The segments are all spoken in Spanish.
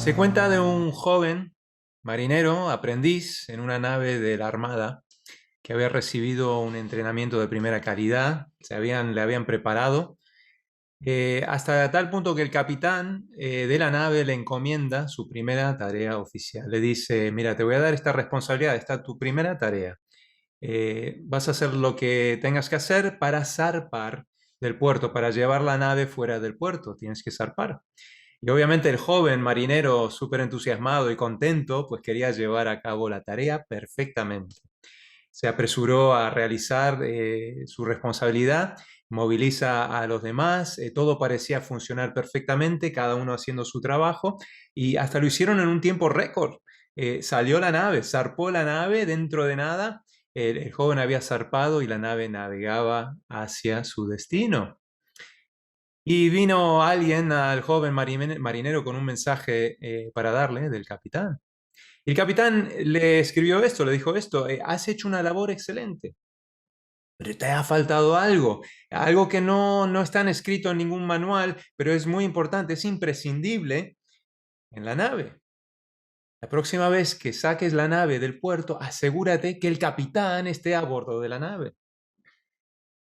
Se cuenta de un joven marinero, aprendiz en una nave de la Armada, que había recibido un entrenamiento de primera calidad, le habían preparado, hasta tal punto que el capitán de la nave le encomienda su primera tarea oficial. Le dice, mira, te voy a dar esta responsabilidad, esta es tu primera tarea. Vas a hacer lo que tengas que hacer para zarpar del puerto, para llevar la nave fuera del puerto, tienes que zarpar. Y obviamente el joven marinero, súper entusiasmado y contento, pues quería llevar a cabo la tarea perfectamente. Se apresuró a realizar su responsabilidad, moviliza a los demás, todo parecía funcionar perfectamente, cada uno haciendo su trabajo, y hasta lo hicieron en un tiempo récord. Salió la nave, zarpó la nave dentro de nada, el joven había zarpado y la nave navegaba hacia su destino. Y vino alguien al joven marinero con un mensaje para darle del capitán. Y el capitán le escribió esto, le dijo esto, has hecho una labor excelente, pero te ha faltado algo, algo que no está escrito en ningún manual, pero es muy importante, es imprescindible en la nave. La próxima vez que saques la nave del puerto, asegúrate que el capitán esté a bordo de la nave.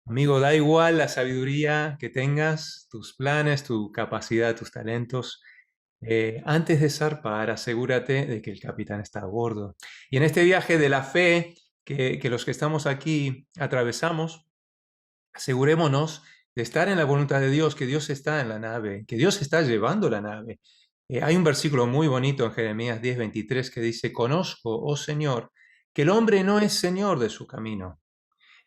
Amigo, da igual la sabiduría que tengas, tus planes, tu capacidad, tus talentos. Antes de zarpar, asegúrate de que el capitán está a bordo. Y en este viaje de la fe que los que estamos aquí atravesamos, asegurémonos de estar en la voluntad de Dios, que Dios está en la nave, que Dios está llevando la nave. Hay un versículo muy bonito en Jeremías 10:23 que dice, conozco, oh Señor, que el hombre no es señor de su camino,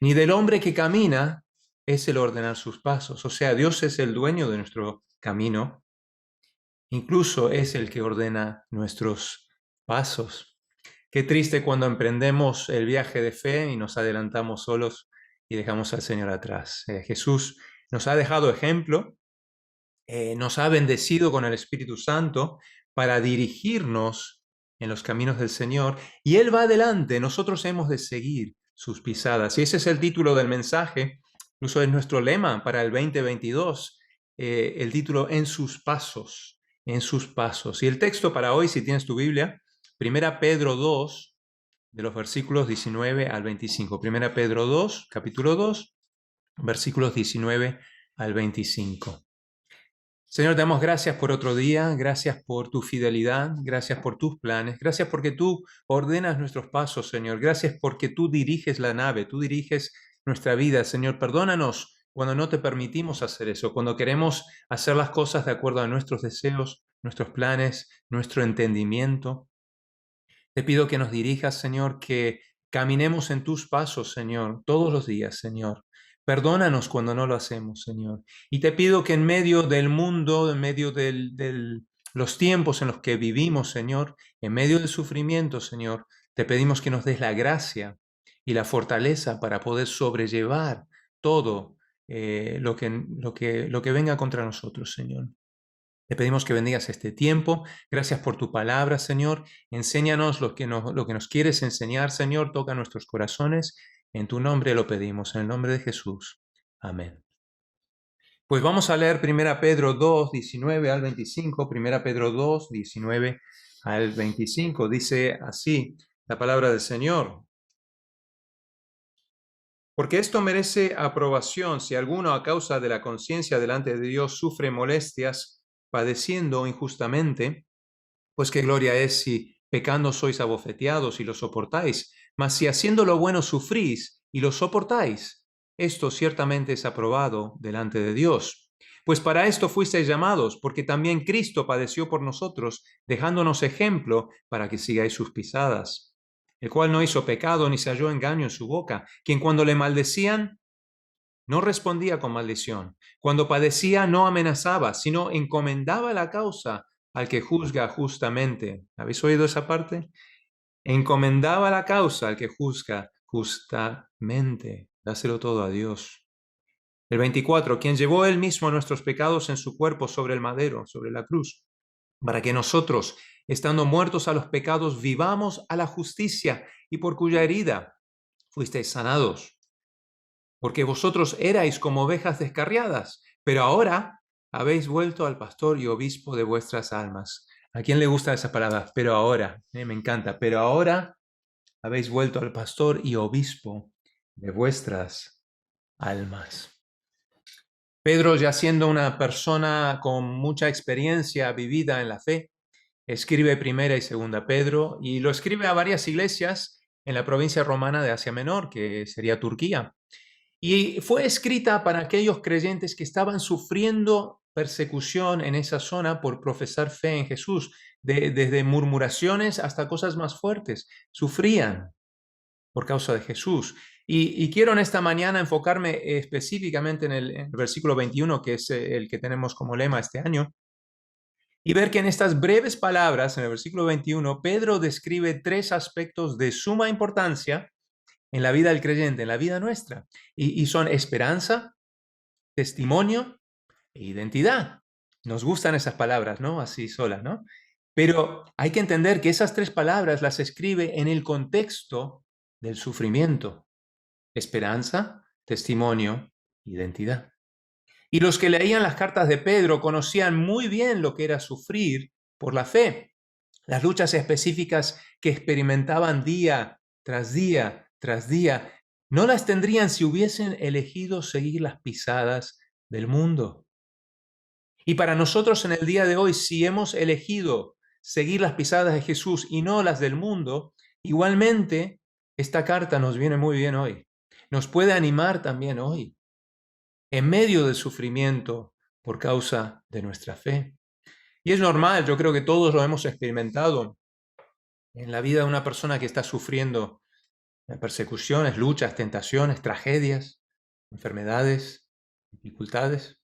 ni del hombre que camina es el ordenar sus pasos. O sea, Dios es el dueño de nuestro camino, incluso es el que ordena nuestros pasos. Qué triste cuando emprendemos el viaje de fe y nos adelantamos solos y dejamos al Señor atrás. Jesús nos ha dejado ejemplo, nos ha bendecido con el Espíritu Santo para dirigirnos en los caminos del Señor y Él va adelante, nosotros hemos de seguir sus pisadas. Y ese es el título del mensaje, incluso es nuestro lema para el 2022, el título En sus pasos, en sus pasos. Y el texto para hoy, si tienes tu Biblia, Primera Pedro 2, de los versículos 19 al 25. Primera Pedro 2, capítulo 2, versículos 19 al 25. Señor, te damos gracias por otro día, gracias por tu fidelidad, gracias por tus planes, gracias porque tú ordenas nuestros pasos, Señor, gracias porque tú diriges la nave, tú diriges nuestra vida, Señor. Perdónanos cuando no te permitimos hacer eso, cuando queremos hacer las cosas de acuerdo a nuestros deseos, nuestros planes, nuestro entendimiento. Te pido que nos dirijas, Señor, que caminemos en tus pasos, Señor, todos los días, Señor. Perdónanos cuando no lo hacemos, Señor. Y te pido que en medio del mundo, en medio de los tiempos en los que vivimos, Señor, en medio del sufrimiento, Señor, te pedimos que nos des la gracia y la fortaleza para poder sobrellevar todo lo que venga contra nosotros, Señor. Te pedimos que bendigas este tiempo. Gracias por tu palabra, Señor. Enséñanos lo que nos quieres enseñar, Señor. Toca nuestros corazones. En tu nombre lo pedimos, en el nombre de Jesús. Amén. Pues vamos a leer 1 Pedro 2, 19 al 25. 1 Pedro 2, 19 al 25. Dice así la palabra del Señor. Porque esto merece aprobación si alguno a causa de la conciencia delante de Dios sufre molestias, padeciendo injustamente. Pues qué gloria es si pecando sois abofeteados y lo soportáis, mas si haciendo lo bueno sufrís y lo soportáis, esto ciertamente es aprobado delante de Dios. Pues para esto fuisteis llamados, porque también Cristo padeció por nosotros, dejándonos ejemplo para que sigáis sus pisadas, el cual no hizo pecado ni se halló engaño en su boca, quien cuando le maldecían no respondía con maldición. Cuando padecía no amenazaba, sino encomendaba la causa al que juzga justamente. ¿Habéis oído esa parte? Encomendaba la causa al que juzga justamente. Dáselo todo a Dios. El 24, quien llevó él mismo nuestros pecados en su cuerpo sobre el madero, sobre la cruz, para que nosotros, estando muertos a los pecados, vivamos a la justicia, y por cuya herida fuisteis sanados. Porque vosotros erais como ovejas descarriadas, pero ahora habéis vuelto al pastor y obispo de vuestras almas. ¿A quién le gustan esas palabras? Pero ahora, me encanta. Pero ahora habéis vuelto al pastor y obispo de vuestras almas. Pedro, ya siendo una persona con mucha experiencia vivida en la fe, escribe Primera y Segunda Pedro y lo escribe a varias iglesias en la provincia romana de Asia Menor, que sería Turquía. Y fue escrita para aquellos creyentes que estaban sufriendo persecución en esa zona por profesar fe en Jesús, desde murmuraciones hasta cosas más fuertes. Sufrían por causa de Jesús. Y quiero en esta mañana enfocarme específicamente en el versículo 21, que es el que tenemos como lema este año, y ver que en estas breves palabras, en el versículo 21, Pedro describe tres aspectos de suma importancia en la vida del creyente, en la vida nuestra, y son esperanza, testimonio e identidad. Nos gustan esas palabras, ¿no? Así solas, ¿no? Pero hay que entender que esas tres palabras las escribe en el contexto del sufrimiento. Esperanza, testimonio, identidad. Y los que leían las cartas de Pedro conocían muy bien lo que era sufrir por la fe, las luchas específicas que experimentaban día tras día tras día, no las tendrían si hubiesen elegido seguir las pisadas del mundo. Y para nosotros en el día de hoy, si hemos elegido seguir las pisadas de Jesús y no las del mundo, igualmente esta carta nos viene muy bien hoy. Nos puede animar también hoy, en medio del sufrimiento por causa de nuestra fe. Y es normal, yo creo que todos lo hemos experimentado en la vida de una persona que está sufriendo persecuciones, luchas, tentaciones, tragedias, enfermedades, dificultades.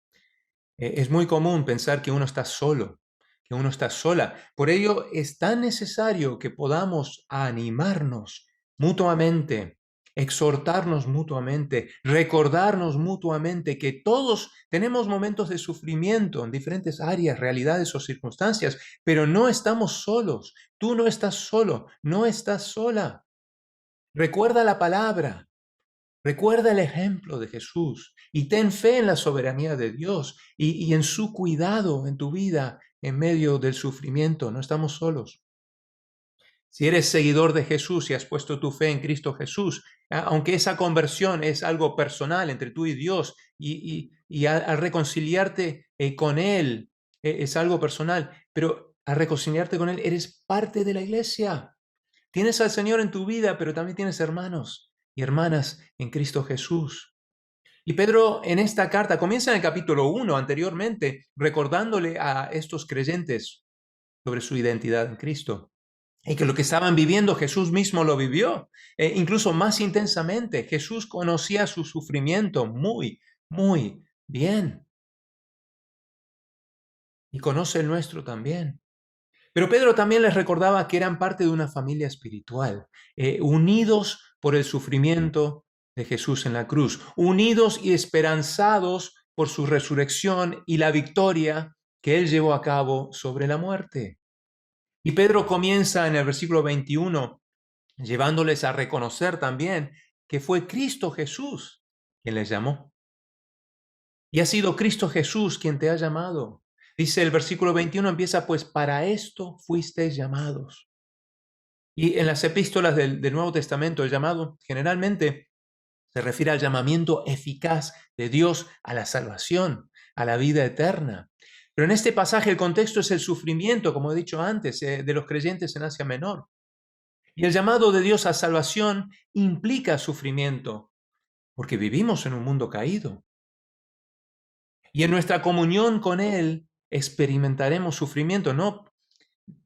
Es muy común pensar que uno está solo, que uno está sola. Por ello es tan necesario que podamos animarnos mutuamente, exhortarnos mutuamente, recordarnos mutuamente que todos tenemos momentos de sufrimiento en diferentes áreas, realidades o circunstancias, pero no estamos solos. Tú no estás solo, no estás sola. Recuerda la palabra. Recuerda el ejemplo de Jesús y ten fe en la soberanía de Dios y en su cuidado en tu vida en medio del sufrimiento. No estamos solos. Si eres seguidor de Jesús y has puesto tu fe en Cristo Jesús, aunque esa conversión es algo personal entre tú y Dios y al reconciliarte con Él es algo personal, pero al reconciliarte con Él eres parte de la iglesia. Tienes al Señor en tu vida, pero también tienes hermanos y hermanas en Cristo Jesús. Y Pedro en esta carta comienza en el capítulo 1 anteriormente, recordándole a estos creyentes sobre su identidad en Cristo. Y que lo que estaban viviendo Jesús mismo lo vivió, incluso más intensamente. Jesús conocía su sufrimiento muy, muy bien. Y conoce el nuestro también. Pero Pedro también les recordaba que eran parte de una familia espiritual, unidos por el sufrimiento de Jesús en la cruz, unidos y esperanzados por su resurrección y la victoria que él llevó a cabo sobre la muerte. Y Pedro comienza en el versículo 21 llevándoles a reconocer también que fue Cristo Jesús quien les llamó. Y ha sido Cristo Jesús quien te ha llamado. Dice el versículo 21, empieza, pues para esto fuisteis llamados. Y en las epístolas del Nuevo Testamento, el llamado generalmente se refiere al llamamiento eficaz de Dios a la salvación, a la vida eterna. Pero en este pasaje el contexto es el sufrimiento, como he dicho antes, de los creyentes en Asia Menor. Y el llamado de Dios a salvación implica sufrimiento, porque vivimos en un mundo caído. Y en nuestra comunión con Él experimentaremos sufrimiento, no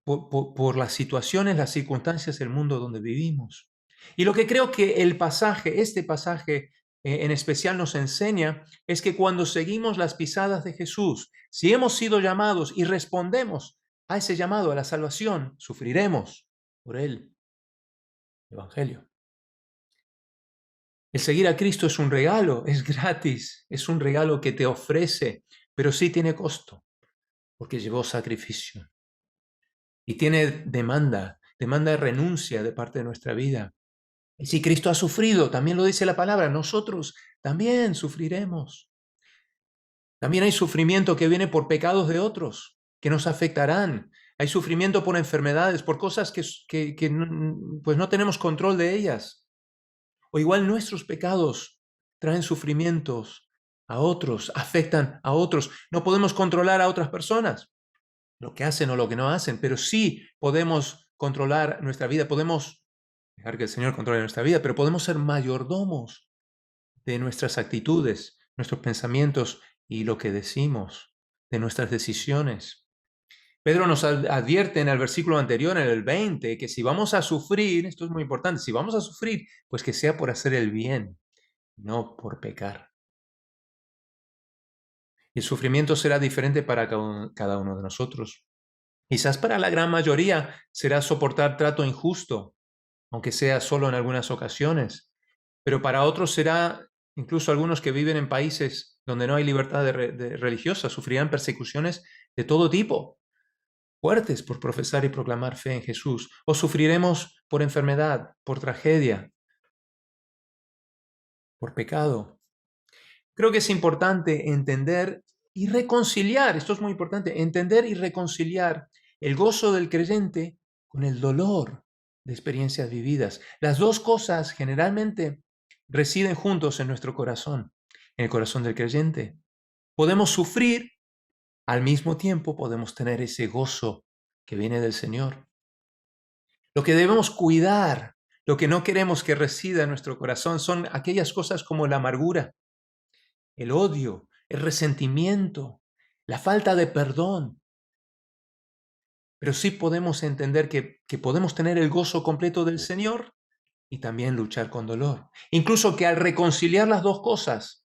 por las situaciones, las circunstancias del mundo donde vivimos. Y lo que creo que el pasaje, este pasaje en especial nos enseña, es que cuando seguimos las pisadas de Jesús, si hemos sido llamados y respondemos a ese llamado, a la salvación, sufriremos por Él. Evangelio. El seguir a Cristo es un regalo, es gratis, es un regalo que te ofrece, pero sí tiene costo, porque llevó sacrificio. Y tiene demanda de renuncia de parte de nuestra vida. Y si Cristo ha sufrido, también lo dice la palabra, nosotros también sufriremos. También hay sufrimiento que viene por pecados de otros, que nos afectarán. Hay sufrimiento por enfermedades, por cosas que pues no tenemos control de ellas. O igual nuestros pecados traen sufrimientos a otros, afectan a otros. No podemos controlar a otras personas, lo que hacen o lo que no hacen, pero sí podemos controlar nuestra vida, podemos dejar que el Señor controle nuestra vida, pero podemos ser mayordomos de nuestras actitudes, nuestros pensamientos y lo que decimos, de nuestras decisiones. Pedro nos advierte en el versículo anterior, en el 20, que si vamos a sufrir, esto es muy importante, si vamos a sufrir, pues que sea por hacer el bien, no por pecar. Y el sufrimiento será diferente para cada uno de nosotros. Quizás para la gran mayoría será soportar trato injusto, aunque sea solo en algunas ocasiones. Pero para otros será, incluso algunos que viven en países donde no hay libertad religiosa, sufrirán persecuciones de todo tipo, fuertes por profesar y proclamar fe en Jesús. O sufriremos por enfermedad, por tragedia, por pecado. Creo que es importante entender y reconciliar, esto es muy importante, entender y reconciliar el gozo del creyente con el dolor de experiencias vividas. Las dos cosas generalmente residen juntos en nuestro corazón, en el corazón del creyente. Podemos sufrir, al mismo tiempo podemos tener ese gozo que viene del Señor. Lo que debemos cuidar, lo que no queremos que resida en nuestro corazón son aquellas cosas como la amargura, el odio, el resentimiento, la falta de perdón. Pero sí podemos entender que podemos tener el gozo completo del Señor y también luchar con dolor. Incluso que al reconciliar las dos cosas,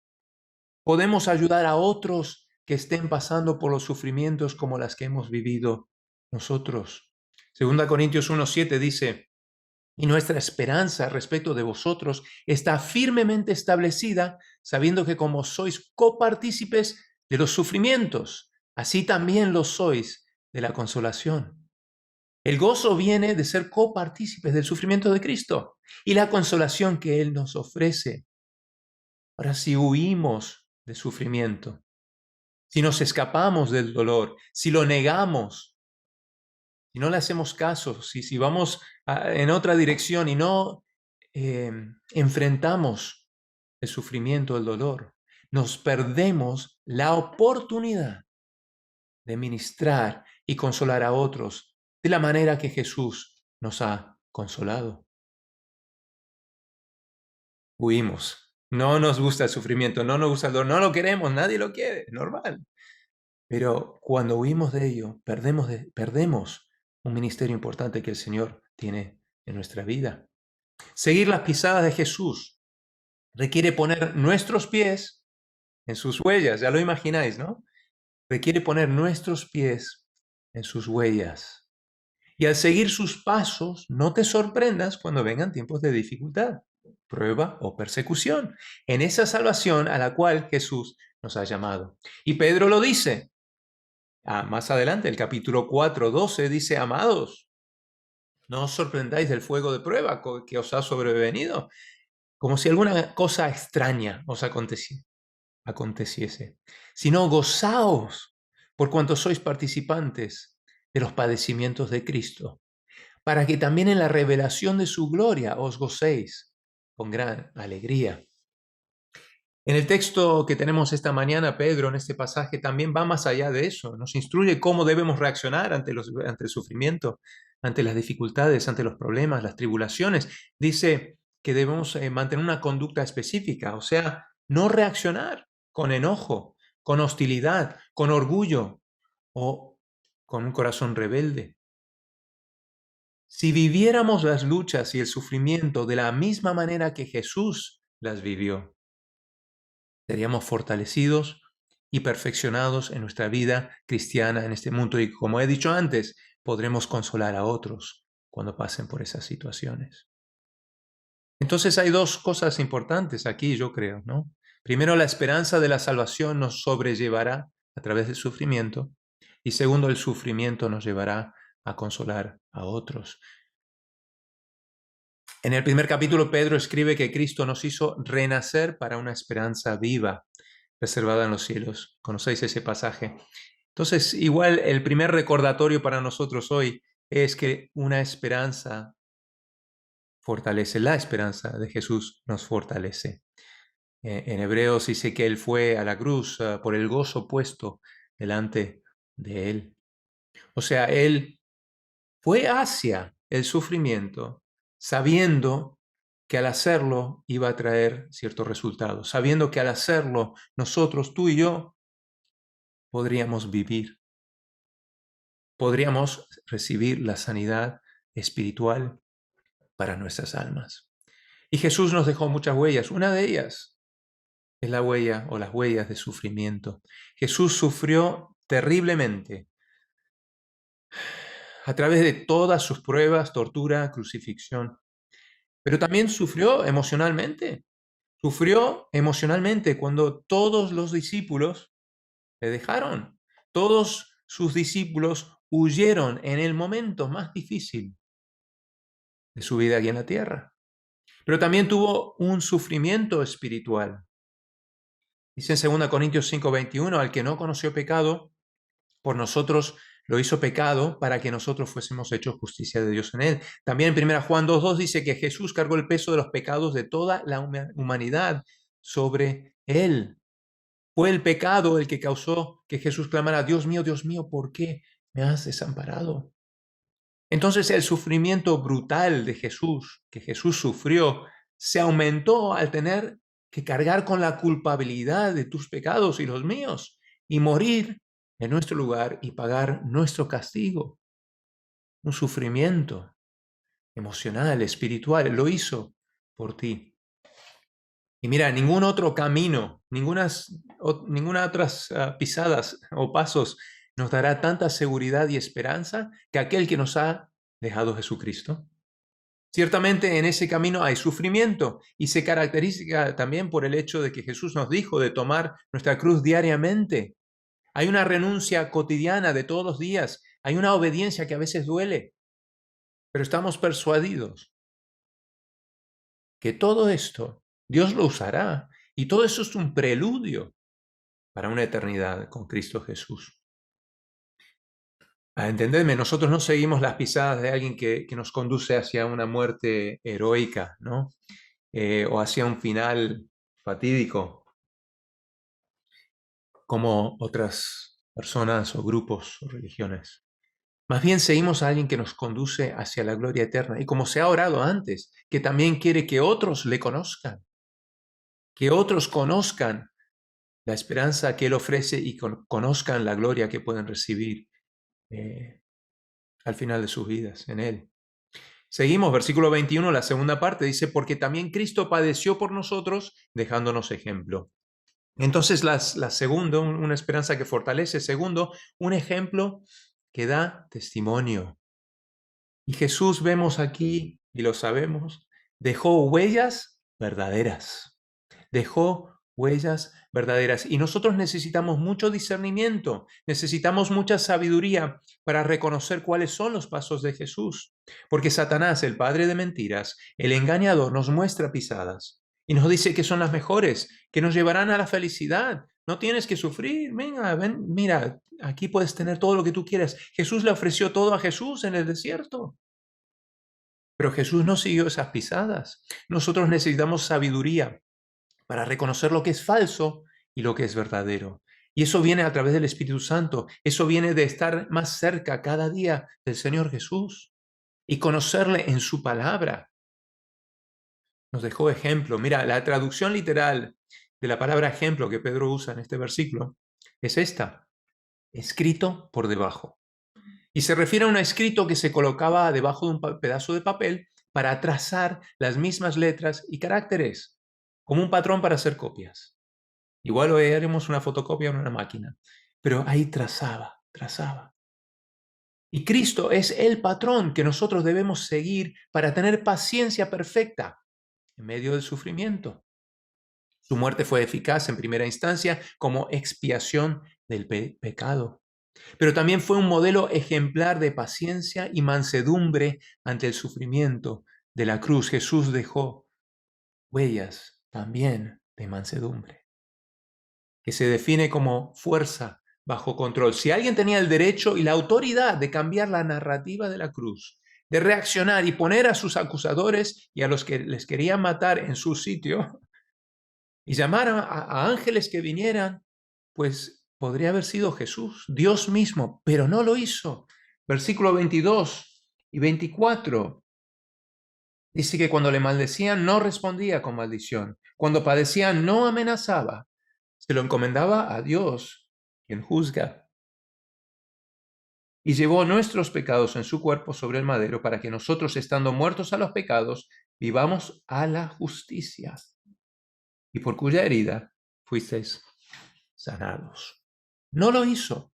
podemos ayudar a otros que estén pasando por los sufrimientos como las que hemos vivido nosotros. 2 Corintios 1:7 dice, y nuestra esperanza respecto de vosotros está firmemente establecida, sabiendo que como sois copartícipes de los sufrimientos, así también lo sois de la consolación. El gozo viene de ser copartícipes del sufrimiento de Cristo y la consolación que Él nos ofrece. Ahora, si huimos de sufrimiento, si nos escapamos del dolor, si lo negamos, si no le hacemos caso, si vamos en otra dirección y no enfrentamos el sufrimiento, el dolor, nos perdemos la oportunidad de ministrar y consolar a otros de la manera que Jesús nos ha consolado. Huimos. No nos gusta el sufrimiento, no nos gusta el dolor, no lo queremos, nadie lo quiere, normal. Pero cuando huimos de ello, perdemos un ministerio importante que el Señor tiene en nuestra vida. Seguir las pisadas de Jesús requiere poner nuestros pies en sus huellas, ya lo imagináis, ¿no? Requiere poner nuestros pies en sus huellas. Y al seguir sus pasos, no te sorprendas cuando vengan tiempos de dificultad, prueba o persecución, en esa salvación a la cual Jesús nos ha llamado. Y Pedro lo dice, más adelante, el capítulo 4:12 dice, amados, no os sorprendáis del fuego de prueba que os ha sobrevenido, como si alguna cosa extraña os aconteciese, sino gozaos por cuanto sois participantes de los padecimientos de Cristo, para que también en la revelación de su gloria os gocéis con gran alegría. En el texto que tenemos esta mañana, Pedro, en este pasaje, también va más allá de eso. Nos instruye cómo debemos reaccionar ante el sufrimiento, ante las dificultades, ante los problemas, las tribulaciones. Dice que debemos mantener una conducta específica, o sea, no reaccionar con enojo, con hostilidad, con orgullo o con un corazón rebelde. Si viviéramos las luchas y el sufrimiento de la misma manera que Jesús las vivió, seríamos fortalecidos y perfeccionados en nuestra vida cristiana en este mundo. Y como he dicho antes, podremos consolar a otros cuando pasen por esas situaciones. Entonces hay dos cosas importantes aquí, yo creo, ¿no? Primero, la esperanza de la salvación nos sobrellevará a través del sufrimiento. Y segundo, el sufrimiento nos llevará a consolar a otros. En el primer capítulo, Pedro escribe que Cristo nos hizo renacer para una esperanza viva, reservada en los cielos. ¿Conocéis ese pasaje? Entonces, igual el primer recordatorio para nosotros hoy es que una esperanza fortalece, la esperanza de Jesús nos fortalece. En Hebreos dice que Él fue a la cruz por el gozo puesto delante de Él. O sea, Él fue hacia el sufrimiento sabiendo que al hacerlo iba a traer ciertos resultados, sabiendo que al hacerlo nosotros, tú y yo, podríamos vivir, podríamos recibir la sanidad espiritual para nuestras almas. Y Jesús nos dejó muchas huellas. Una de ellas es la huella o las huellas de sufrimiento. Jesús sufrió terriblemente a través de todas sus pruebas, tortura, crucifixión, pero también sufrió emocionalmente. Sufrió emocionalmente cuando todos los discípulos le dejaron. Todos sus discípulos huyeron en el momento más difícil de su vida aquí en la tierra. Pero también tuvo un sufrimiento espiritual. Dice en 2 Corintios 5:21, al que no conoció pecado, por nosotros lo hizo pecado para que nosotros fuésemos hechos justicia de Dios en él. También en 1 Juan 2:2 dice que Jesús cargó el peso de los pecados de toda la humanidad sobre él. Fue el pecado el que causó que Jesús clamara, Dios mío, ¿por qué me has desamparado? Entonces el sufrimiento brutal de Jesús, que Jesús sufrió, se aumentó al tener que cargar con la culpabilidad de tus pecados y los míos y morir en nuestro lugar y pagar nuestro castigo. Un sufrimiento emocional, espiritual, lo hizo por ti. Y mira, ningún otro camino, ninguna otras pisadas o pasos nos dará tanta seguridad y esperanza que aquel que nos ha dejado Jesucristo. Ciertamente en ese camino hay sufrimiento y se caracteriza también por el hecho de que Jesús nos dijo de tomar nuestra cruz diariamente. Hay una renuncia cotidiana de todos los días, hay una obediencia que a veces duele, pero estamos persuadidos que todo esto Dios lo usará y todo eso es un preludio para una eternidad con Cristo Jesús. A entenderme, nosotros no seguimos las pisadas de alguien que nos conduce hacia una muerte heroica, ¿no? O hacia un final fatídico, como otras personas o grupos o religiones. Más bien seguimos a alguien que nos conduce hacia la gloria eterna. Y como se ha orado antes, que también quiere que otros le conozcan, que otros conozcan la esperanza que Él ofrece y conozcan la gloria que pueden recibir al final de sus vidas en Él. Seguimos, versículo 21, la segunda parte, dice, porque también Cristo padeció por nosotros, dejándonos ejemplo. Entonces, la segunda, una esperanza que fortalece. Segundo, un ejemplo que da testimonio. Y Jesús, vemos aquí, y lo sabemos, dejó huellas verdaderas. Dejó huellas verdaderas. Y nosotros necesitamos mucho discernimiento, necesitamos mucha sabiduría para reconocer cuáles son los pasos de Jesús. Porque Satanás, el padre de mentiras, el engañador, nos muestra pisadas y nos dice que son las mejores, que nos llevarán a la felicidad. No tienes que sufrir. Venga, ven, mira, aquí puedes tener todo lo que tú quieras. Jesús le ofreció todo a Jesús en el desierto. Pero Jesús no siguió esas pisadas. Nosotros necesitamos sabiduría para reconocer lo que es falso y lo que es verdadero. Y eso viene a través del Espíritu Santo. Eso viene de estar más cerca cada día del Señor Jesús y conocerle en su palabra. Nos dejó ejemplo. Mira, la traducción literal de la palabra ejemplo que Pedro usa en este versículo es esta: escrito por debajo. Y se refiere a un escrito que se colocaba debajo de un pedazo de papel para trazar las mismas letras y caracteres, como un patrón para hacer copias. Igual hoy haremos una fotocopia en una máquina, pero ahí trazaba. Y Cristo es el patrón que nosotros debemos seguir para tener paciencia perfecta en medio del sufrimiento. Su muerte fue eficaz en primera instancia como expiación del pecado, pero también fue un modelo ejemplar de paciencia y mansedumbre ante el sufrimiento de la cruz. Jesús dejó huellas también de mansedumbre, que se define como fuerza bajo control. Si alguien tenía el derecho y la autoridad de cambiar la narrativa de la cruz, de reaccionar y poner a sus acusadores y a los que les querían matar en su sitio y llamar a ángeles que vinieran, pues podría haber sido Jesús, Dios mismo, pero no lo hizo. Versículo 22 y 24 dice que cuando le maldecían no respondía con maldición, cuando padecían no amenazaba, se lo encomendaba a Dios, quien juzga, y llevó nuestros pecados en su cuerpo sobre el madero para que nosotros, estando muertos a los pecados, vivamos a la justicia, y por cuya herida fuisteis sanados. No lo hizo.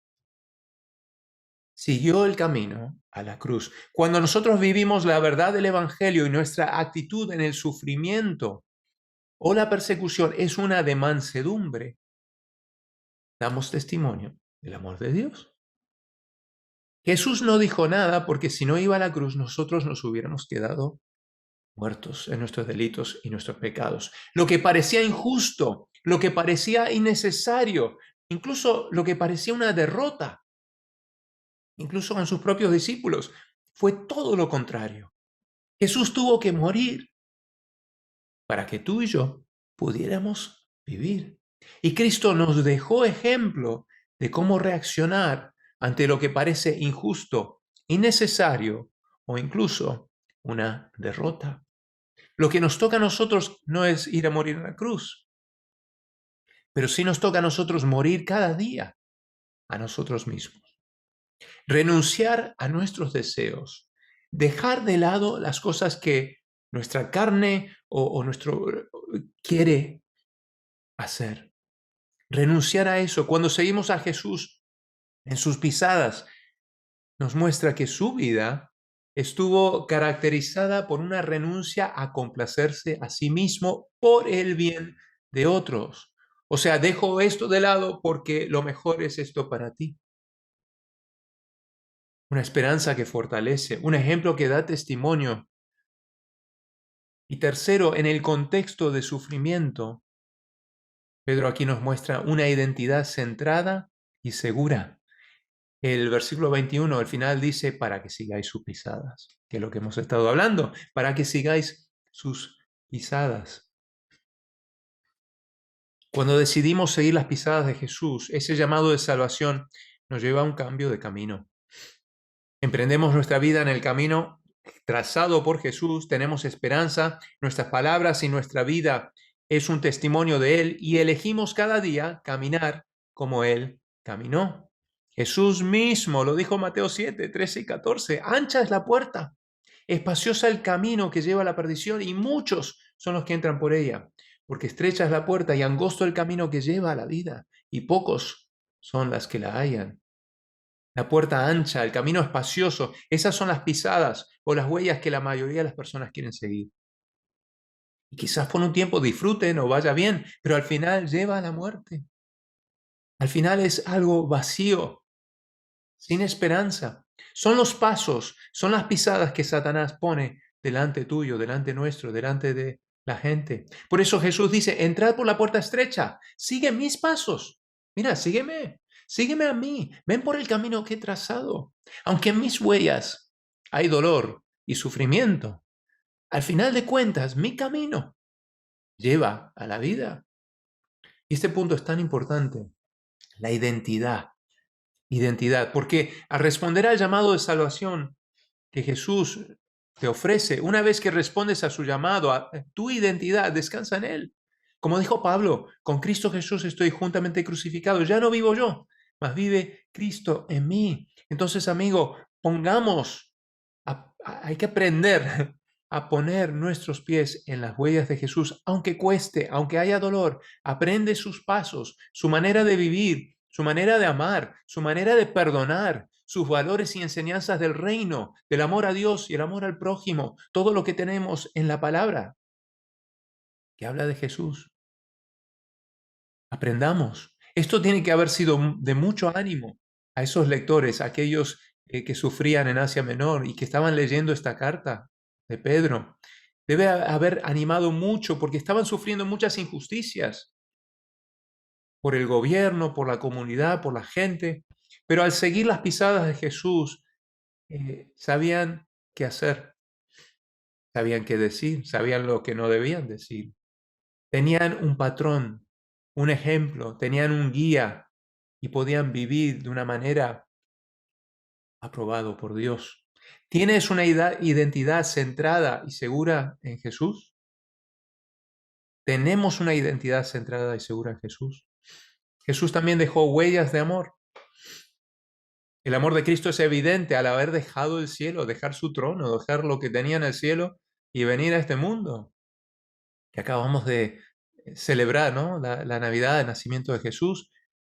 Siguió el camino a la cruz. Cuando nosotros vivimos la verdad del Evangelio y nuestra actitud en el sufrimiento o la persecución es una de mansedumbre, damos testimonio del amor de Dios. Jesús no dijo nada porque si no iba a la cruz nosotros nos hubiéramos quedado muertos en nuestros delitos y nuestros pecados. Lo que parecía injusto, lo que parecía innecesario, incluso lo que parecía una derrota, incluso con sus propios discípulos, fue todo lo contrario. Jesús tuvo que morir para que tú y yo pudiéramos vivir. Y Cristo nos dejó ejemplo de cómo reaccionar ante lo que parece injusto, innecesario o incluso una derrota. Lo que nos toca a nosotros no es ir a morir en la cruz, pero sí nos toca a nosotros morir cada día a nosotros mismos. Renunciar a nuestros deseos, dejar de lado las cosas que nuestra carne o nuestro quiere hacer. Renunciar a eso. Cuando seguimos a Jesús en sus pisadas, nos muestra que su vida estuvo caracterizada por una renuncia a complacerse a sí mismo por el bien de otros. O sea, dejo esto de lado porque lo mejor es esto para ti. Una esperanza que fortalece, un ejemplo que da testimonio. Y tercero, en el contexto de sufrimiento, Pedro aquí nos muestra una identidad centrada y segura. El versículo 21 al final dice, para que sigáis sus pisadas, que es lo que hemos estado hablando, para que sigáis sus pisadas. Cuando decidimos seguir las pisadas de Jesús, ese llamado de salvación nos lleva a un cambio de camino. Emprendemos nuestra vida en el camino trazado por Jesús, tenemos esperanza, nuestras palabras y nuestra vida es un testimonio de Él y elegimos cada día caminar como Él caminó. Jesús mismo lo dijo Mateo 7, 13 y 14, ancha es la puerta, espaciosa el camino que lleva a la perdición y muchos son los que entran por ella, porque estrecha es la puerta y angosto el camino que lleva a la vida y pocos son las que la hallan. La puerta ancha, el camino espacioso, esas son las pisadas o las huellas que la mayoría de las personas quieren seguir. Y quizás por un tiempo disfruten o vaya bien, pero al final lleva a la muerte. Al final es algo vacío, sin esperanza. Son los pasos, son las pisadas que Satanás pone delante tuyo, delante nuestro, delante de la gente. Por eso Jesús dice, entrad por la puerta estrecha, sigue mis pasos. Mira, sígueme a mí, ven por el camino que he trazado. Aunque en mis huellas hay dolor y sufrimiento, al final de cuentas, mi camino lleva a la vida. Y este punto es tan importante, la identidad. Identidad, porque al responder al llamado de salvación que Jesús te ofrece, una vez que respondes a su llamado, a tu identidad descansa en Él. Como dijo Pablo, con Cristo Jesús estoy juntamente crucificado, ya no vivo yo, mas vive Cristo en mí. Entonces, amigo, hay que aprender a poner nuestros pies en las huellas de Jesús, aunque cueste, aunque haya dolor. Aprende sus pasos, su manera de vivir, su manera de amar, su manera de perdonar, sus valores y enseñanzas del reino, del amor a Dios y el amor al prójimo, todo lo que tenemos en la palabra que habla de Jesús. Aprendamos. Esto tiene que haber sido de mucho ánimo a esos lectores, aquellos que sufrían en Asia Menor y que estaban leyendo esta carta de Pedro. Debe haber animado mucho porque estaban sufriendo muchas injusticias. por el gobierno, por la comunidad, por la gente, pero al seguir las pisadas de Jesús, sabían qué hacer, sabían qué decir, sabían lo que no debían decir. Tenían un patrón, un ejemplo, tenían un guía y podían vivir de una manera aprobado por Dios. ¿Tienes una identidad centrada y segura en Jesús? ¿Tenemos una identidad centrada y segura en Jesús? Jesús también dejó huellas de amor. El amor de Cristo es evidente al haber dejado el cielo, dejar su trono, dejar lo que tenía en el cielo y venir a este mundo. Que acabamos de celebrar, ¿no? La Navidad, el nacimiento de Jesús,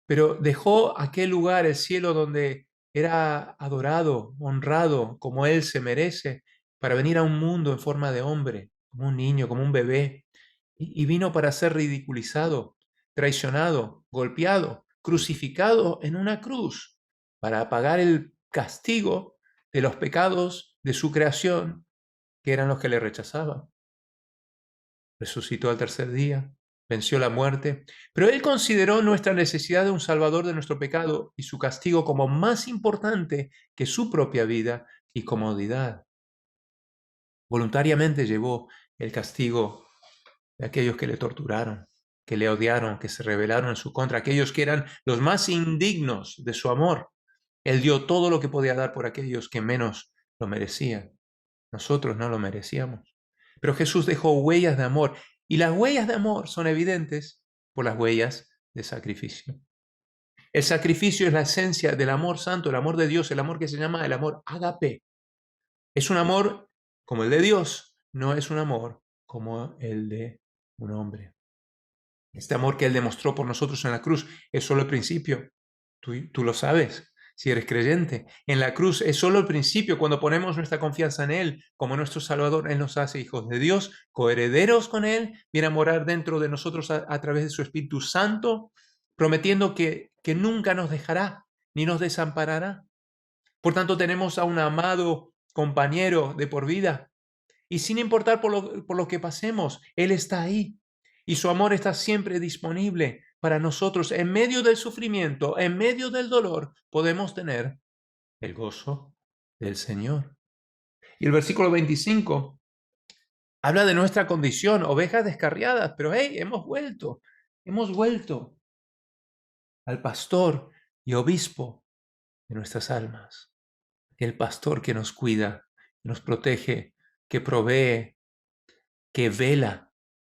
pero dejó aquel lugar, el cielo, donde era adorado, honrado, como Él se merece, para venir a un mundo en forma de hombre, como un niño, como un bebé, y vino para ser ridiculizado, traicionado, golpeado, crucificado en una cruz, para pagar el castigo de los pecados de su creación, que eran los que le rechazaban. Resucitó al tercer día, venció la muerte, pero Él consideró nuestra necesidad de un Salvador de nuestro pecado y su castigo como más importante que su propia vida y comodidad. Voluntariamente llevó el castigo de aquellos que le torturaron, que le odiaron, que se rebelaron en su contra, aquellos que eran los más indignos de su amor. Él dio todo lo que podía dar por aquellos que menos lo merecían. Nosotros no lo merecíamos. Pero Jesús dejó huellas de amor y las huellas de amor son evidentes por las huellas de sacrificio. El sacrificio es la esencia del amor santo, el amor de Dios, el amor que se llama el amor ágape. Es un amor como el de Dios, no es un amor como el de un hombre. Este amor que Él demostró por nosotros en la cruz es solo el principio. Tú lo sabes, si eres creyente. En la cruz es solo el principio. Cuando ponemos nuestra confianza en Él como nuestro Salvador, Él nos hace hijos de Dios, coherederos con Él, viene a morar dentro de nosotros a través de su Espíritu Santo, prometiendo que nunca nos dejará ni nos desamparará. Por tanto, tenemos a un amado compañero de por vida. Y sin importar por lo que pasemos, Él está ahí. Y su amor está siempre disponible para nosotros. En medio del sufrimiento, en medio del dolor, podemos tener el gozo del Señor. Y el versículo 25 habla de nuestra condición, ovejas descarriadas, pero hey, hemos vuelto al pastor y obispo de nuestras almas, el pastor que nos cuida, que nos protege, que provee, que vela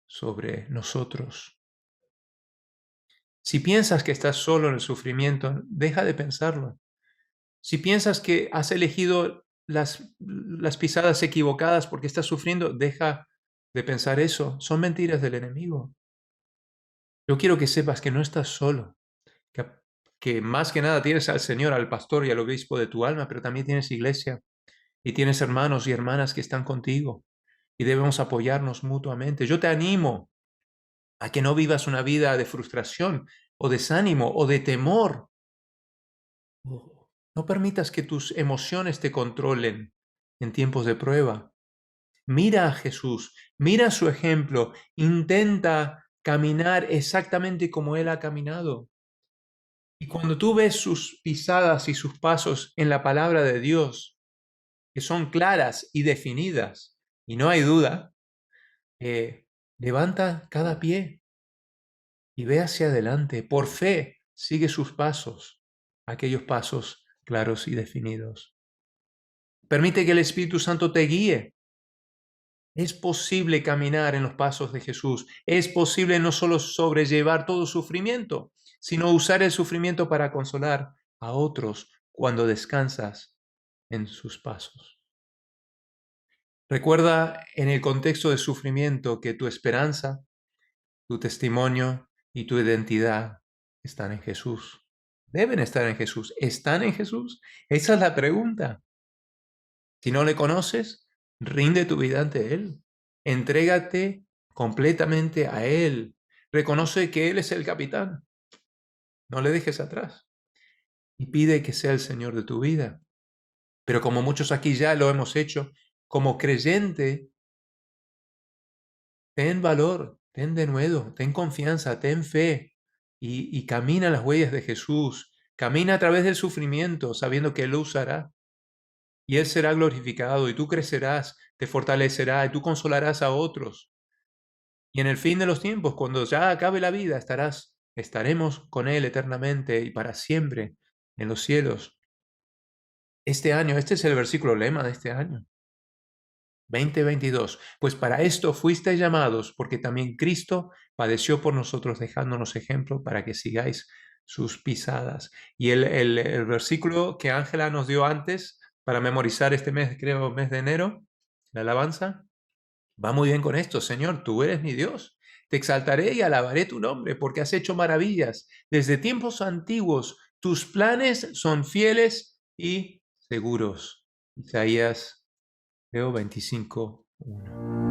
sobre nosotros. Si piensas que estás solo en el sufrimiento, deja de pensarlo. Si piensas que has elegido las pisadas equivocadas porque estás sufriendo, deja de pensar eso. Son mentiras del enemigo. Yo quiero que sepas que no estás solo, que más que nada tienes al Señor, al pastor y al obispo de tu alma, pero también tienes iglesia y tienes hermanos y hermanas que están contigo y debemos apoyarnos mutuamente. Yo te animo a que no vivas una vida de frustración o desánimo o de temor. No permitas que tus emociones te controlen en tiempos de prueba. Mira a Jesús, mira su ejemplo, intenta caminar exactamente como Él ha caminado. Y cuando tú ves sus pisadas y sus pasos en la palabra de Dios, que son claras y definidas, y no hay duda, levanta cada pie y ve hacia adelante. Por fe, sigue sus pasos, aquellos pasos claros y definidos. Permite que el Espíritu Santo te guíe. Es posible caminar en los pasos de Jesús. Es posible no solo sobrellevar todo sufrimiento, sino usar el sufrimiento para consolar a otros cuando descansas en sus pasos. Recuerda en el contexto de sufrimiento que tu esperanza, tu testimonio y tu identidad están en Jesús. Deben estar en Jesús. ¿Están en Jesús? Esa es la pregunta. Si no le conoces, rinde tu vida ante Él. Entrégate completamente a Él. Reconoce que Él es el capitán. No le dejes atrás. Y pide que sea el Señor de tu vida. Pero como muchos aquí ya lo hemos hecho, como creyente, ten valor, ten denuedo, ten confianza, ten fe. y camina en las huellas de Jesús. Camina a través del sufrimiento, sabiendo que Él lo usará. Y Él será glorificado, y tú crecerás, te fortalecerá, y tú consolarás a otros. Y en el fin de los tiempos, cuando ya acabe la vida, estaremos con Él eternamente y para siempre en los cielos. Este año, este es el versículo lema de este año, 2022. Pues para esto fuisteis llamados, porque también Cristo padeció por nosotros, dejándonos ejemplo para que sigáis sus pisadas. Y el versículo que Ángela nos dio antes para memorizar este mes, creo, mes de enero, la alabanza, va muy bien con esto. Señor, tú eres mi Dios. Te exaltaré y alabaré tu nombre, porque has hecho maravillas. Desde tiempos antiguos, tus planes son fieles y seguros. Isaías, creo, 25:1.